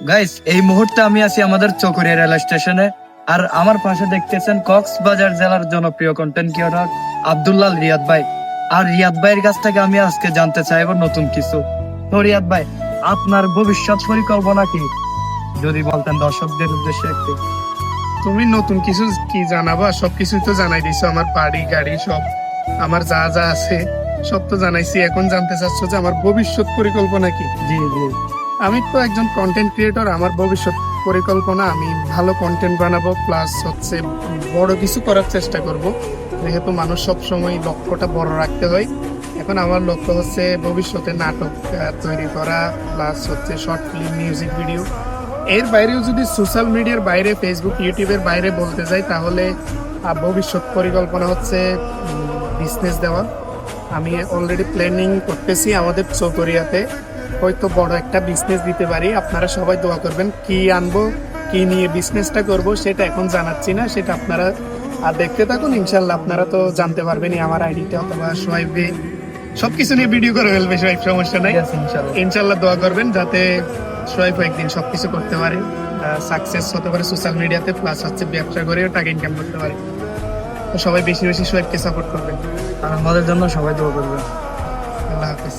Guys, এই মুহূর্তে আমি আছি আমাদের চকরিয়া রেল স্টেশনে। আর আমার পাশে দেখতেছেন কক্সবাজার জেলার জনপ্রিয় কন্টেন্ট ক্রিয়েটর আব্দুল্লাহ রিয়াদ ভাই। আর রিয়াদ ভাইয়ের কাছ থেকে আমি আজকে জানতে চাইবো নতুন কিছু। তো রিয়াদ ভাই, আপনার ভবিষ্যৎ পরিকল্পনা কি, যদি বলতেন দর্শকদের উদ্দেশ্যে একটু। তুমি নতুন কিছু কি জানাবা? সবকিছু তো জানাই দিছো, আমার বাড়ি গাড়ি সব, আমার যা যা আছে সব তো জানাইছি। এখন জানতে চাচ্ছ যে আমার ভবিষ্যৎ পরিকল্পনা কি? জি জি। আমি তো একজন কন্টেন্ট ক্রিয়েটর। আমার ভবিষ্যৎ পরিকল্পনা, আমি ভালো কন্টেন্ট বানাবো, প্লাস হচ্ছে বড় কিছু করার চেষ্টা করব। যেহেতু মানুষ সব সময় লক্ষ্যটা বড় রাখতে হয়, এখন আমার লক্ষ্য হচ্ছে ভবিষ্যতে নাটক তৈরি করা, প্লাস হচ্ছে শর্ট ফিল্ম, মিউজিক ভিডিও। এর বাইরেও যদি সোশ্যাল মিডিয়ার বাইরে, ফেসবুক ইউটিউবের বাইরে বলতে যাই, তাহলে ভবিষ্যৎ পরিকল্পনা হচ্ছে বিজনেস দেওয়া। আমি অলরেডি প্ল্যানিং করতেছি আমাদের চৌতরিয়াতে হয়তো বড় একটা বিজনেস দিতে পারি। আপনারা সবাই দোয়া করবেন। কি আনবো, কি নিয়ে বিজনেসটা করব সেটা এখন জানাচ্ছি না, সেটা আপনারা দেখতে থাকুন। ইনশাল্লাহ আপনারা তো জানতে পারবেনই আমার আইডিতে, অথবা সোহাইবে সবকিছু নিয়ে ভিডিও করে ফেলবে সোহাইব, সমস্যা নাই। Yes, ইনশাআল্লাহ। ইনশাল্লাহ দোয়া করবেন যাতে সোহাইব একদিন সবকিছু করতে পারে, সাকসেস হতে পারে সোশ্যাল মিডিয়াতে, প্লাস হচ্ছে ব্যবসা করেও টাকা ইনকাম করতে পারে। তো সবাই বেশি বেশি সোহাইবকে সাপোর্ট করবেন। আর আমাদের জন্য সবাই দোয়া করবেন। আল্লাহ হাফেজ।